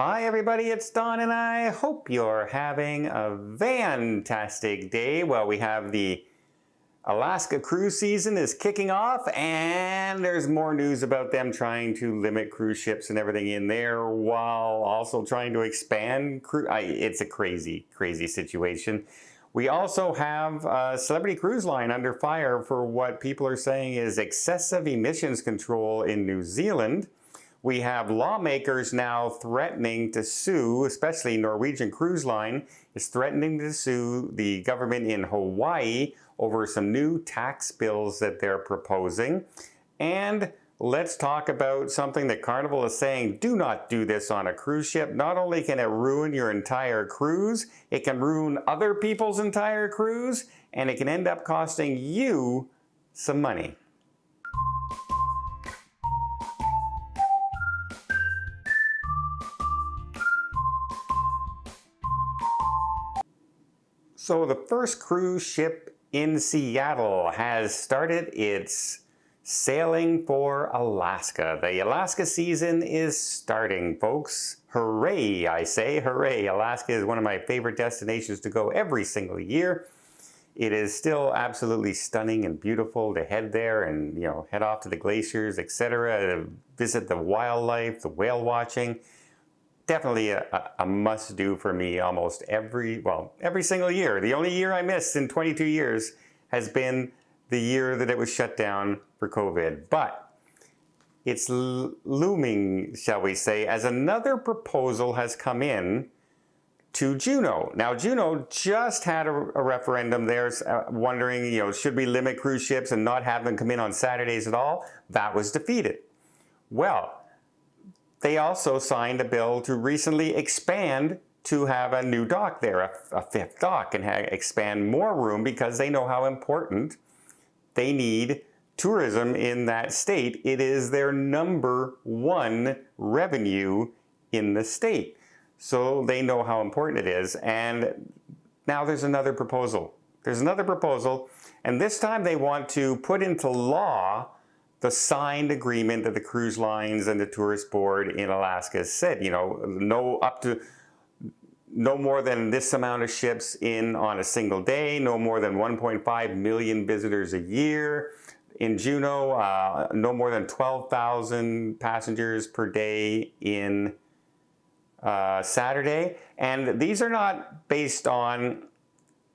Hi everybody, it's Don and I hope you're having a fantastic day. Well, we have the Alaska cruise season is kicking off and there's more news about them trying to limit cruise ships and everything in there while also trying to expand it's a crazy situation. We also have a celebrity cruise line under fire for what people are saying is excessive emissions control in New Zealand. We have lawmakers now threatening to sue, especially Norwegian Cruise Line is threatening to sue the government in Hawaii over some new tax bills that they're proposing. And let's talk about something that Carnival is saying, do not do this on a cruise ship. Not only can it ruin your entire cruise, it can ruin other people's entire cruise, and it can end up costing you some money. So the first cruise ship in Seattle has started its sailing for Alaska. The Alaska season is starting, folks. Hooray, I say, hooray. Alaska is one of my favorite destinations to go every single year. It is still absolutely stunning and beautiful to head there and, head off to the glaciers, etc., to visit the wildlife, the whale watching. Definitely a must-do for me almost every single year. The only year I missed in 22 years has been the year that it was shut down for COVID. But it's looming, shall we say, as another proposal has come in to Juneau. Now, Juneau just had a referendum there wondering, should we limit cruise ships and not have them come in on Saturdays at all? That was defeated. Well, they also signed a bill to recently expand to have a new dock there, a fifth dock, and expand more room because they know how important they need tourism in that state. It is their #1 revenue in the state. So they know how important it is. And now there's another proposal. There's another proposal, and this time they want to put into law the signed agreement that the cruise lines and the tourist board in Alaska said, no more than this amount of ships in on a single day, no more than 1.5 million visitors a year. In Juneau, no more than 12,000 passengers per day in Saturday. And these are not based on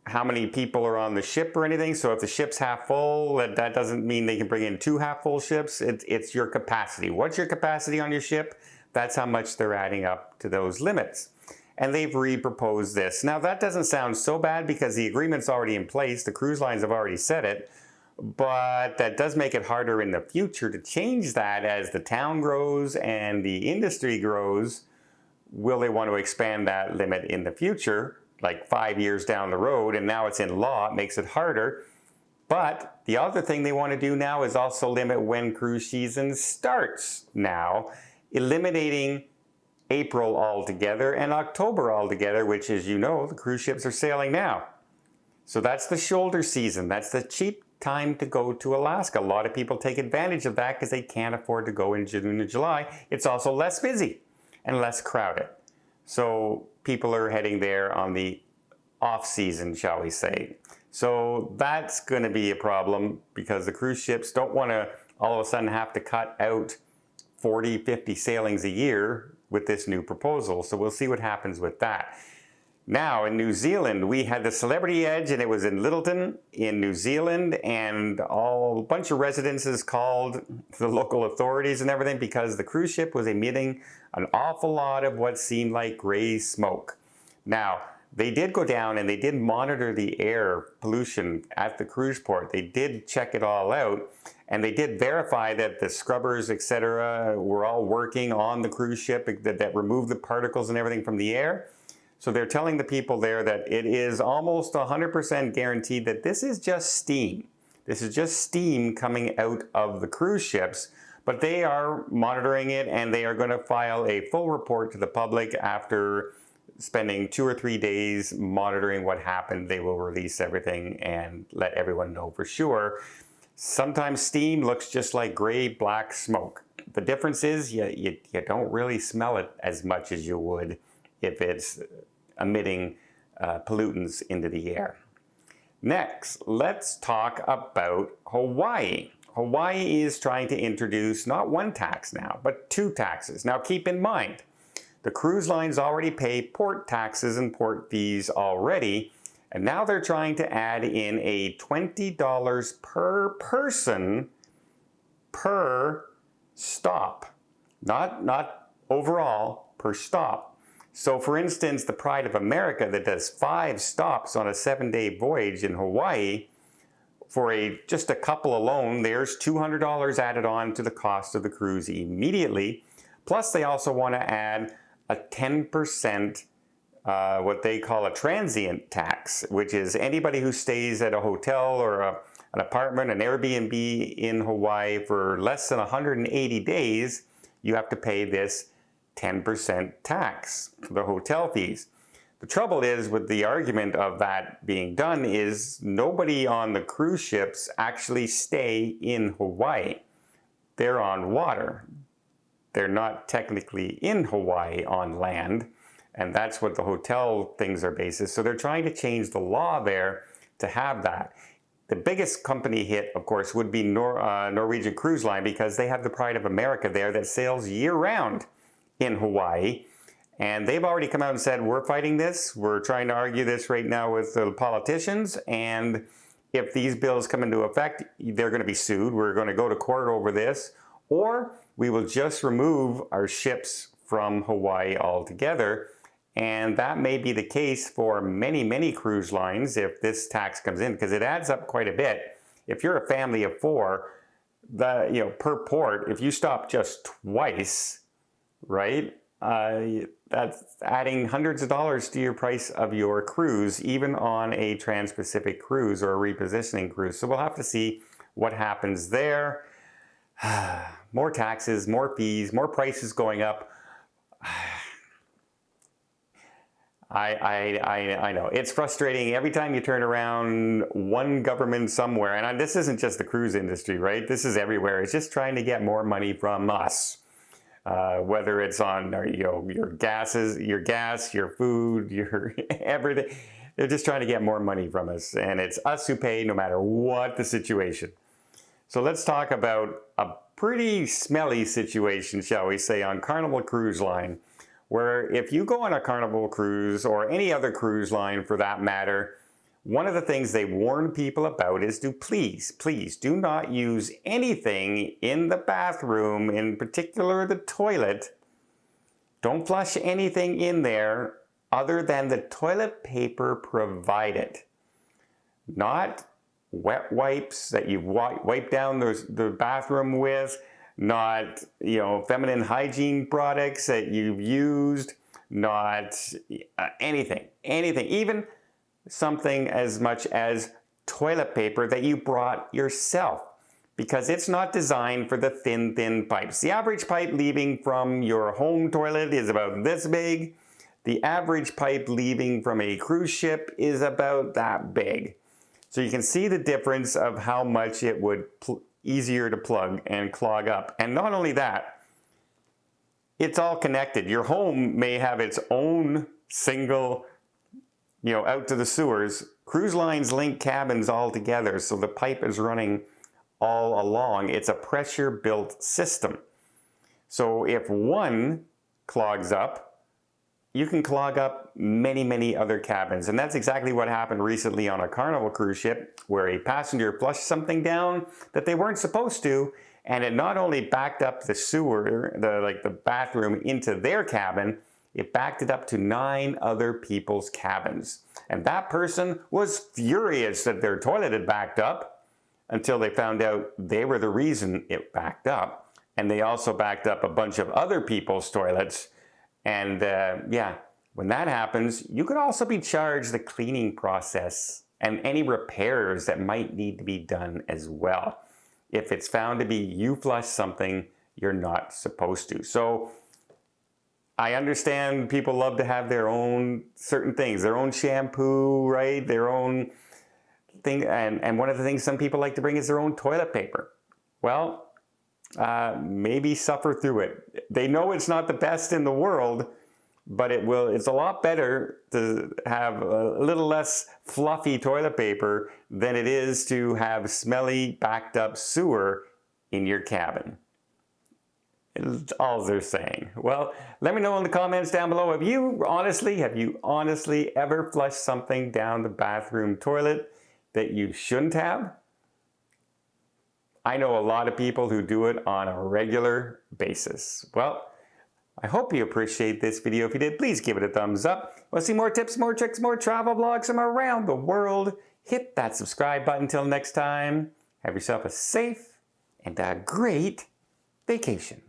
how many people are on the ship or anything. So if the ship's half full, that doesn't mean they can bring in 2 half-full ships. It's your capacity. What's your capacity on your ship? That's how much they're adding up to those limits. And they've re-proposed this. Now that doesn't sound so bad because the agreement's already in place. The cruise lines have already said it. But that does make it harder in the future to change that as the town grows and the industry grows. Will they want to expand that limit in the future? Like 5 years down the road, and now it's in law, it makes it harder. But the other thing they want to do now is also limit when cruise season starts now, eliminating April altogether and October altogether, which, as you know, the cruise ships are sailing now. So that's the shoulder season. That's the cheap time to go to Alaska. A lot of people take advantage of that because they can't afford to go in June and July. It's also less busy and less crowded. So people are heading there on the off season, shall we say. So that's going to be a problem because the cruise ships don't want to all of a sudden have to cut out 40, 50 sailings a year with this new proposal. So we'll see what happens with that. Now in New Zealand, we had the Celebrity Edge, and it was in Littleton in New Zealand, and a bunch of residences called the local authorities and everything because the cruise ship was emitting an awful lot of what seemed like gray smoke. Now, they did go down and they did monitor the air pollution at the cruise port. They did check it all out, and they did verify that the scrubbers, etc., were all working on the cruise ship that removed the particles and everything from the air. So they're telling the people there that it is almost 100% guaranteed that this is just steam. This is just steam coming out of the cruise ships, but they are monitoring it and they are going to file a full report to the public after spending 2 or 3 days monitoring what happened. They will release everything and let everyone know for sure. Sometimes steam looks just like gray black smoke. The difference is you don't really smell it as much as you would if it's emitting pollutants into the air. Next, let's talk about Hawaii. Hawaii is trying to introduce not one tax now, but 2 taxes. Now keep in mind, the cruise lines already pay port taxes and port fees already, and now they're trying to add in a $20 per person per stop. Not overall, per stop. So for instance, the Pride of America that does 5 stops on a 7-day voyage in Hawaii, for just a couple alone, there's $200 added on to the cost of the cruise immediately. Plus they also want to add a 10% what they call a transient tax, which is anybody who stays at a hotel or an apartment, an Airbnb in Hawaii for less than 180 days, you have to pay this 10% tax for the hotel fees. The trouble is with the argument of that being done is nobody on the cruise ships actually stay in Hawaii. They're on water. They're not technically in Hawaii on land, and that's what the hotel things are based. So they're trying to change the law there to have that. The biggest company hit, of course, would be Norwegian Cruise Line, because they have the Pride of America there that sails year-round in Hawaii. And they've already come out and said, we're fighting this. We're trying to argue this right now with the politicians. And if these bills come into effect, they're going to be sued. We're going to go to court over this. Or we will just remove our ships from Hawaii altogether. And that may be the case for many, many cruise lines if this tax comes in, because it adds up quite a bit. If you're a family of 4, per port, if you stop just twice, right, that's adding hundreds of dollars to your price of your cruise, even on a trans-Pacific cruise or a repositioning cruise. So we'll have to see what happens there. More taxes, more fees, more prices going up. I know. It's frustrating every time you turn around, one government somewhere, and this isn't just the cruise industry, right? This is everywhere. It's just trying to get more money from us. Whether it's on your gas, your food, your everything. They're just trying to get more money from us, and it's us who pay no matter what the situation. So let's talk about a pretty smelly situation, shall we say, on Carnival Cruise Line, where if you go on a Carnival cruise, or any other cruise line for that matter, one of the things they warn people about is to please do not use anything in the bathroom, in particular the toilet. Don't flush anything in there other than the toilet paper provided. Not wet wipes that you wipe down the bathroom with, not feminine hygiene products that you've used, not anything, even something as much as toilet paper that you brought yourself, because it's not designed for the thin pipes. The average pipe leaving from your home toilet is about this big. The average pipe leaving from a cruise ship is about that big. So you can see the difference of how much it would easier to plug and clog up. And not only that, it's all connected. Your home may have its own single, out to the sewers. Cruise lines link cabins all together, so the pipe is running all along. It's a pressure-built system. So if one clogs up, you can clog up many other cabins. And that's exactly what happened recently on a Carnival cruise ship, where a passenger flushed something down that they weren't supposed to, and it not only backed up the sewer, the bathroom into their cabin, it backed it up to 9 other people's cabins. And that person was furious that their toilet had backed up, until they found out they were the reason it backed up. And they also backed up a bunch of other people's toilets. And when that happens, you could also be charged the cleaning process and any repairs that might need to be done as well, if it's found to be you flushed something you're not supposed to. So I understand people love to have their own certain things, their own shampoo, right? Their own thing. And one of the things some people like to bring is their own toilet paper. Well, maybe suffer through it. They know it's not the best in the world, but it's a lot better to have a little less fluffy toilet paper than it is to have smelly, backed up sewer in your cabin. It's all they're saying. Well, let me know in the comments down below. Have you honestly ever flushed something down the bathroom toilet that you shouldn't have? I know a lot of people who do it on a regular basis. Well, I hope you appreciate this video. If you did, please give it a thumbs up. Want to see more tips, more tricks, more travel vlogs from around the world? Hit that subscribe button. Until next time, have yourself a safe and a great vacation.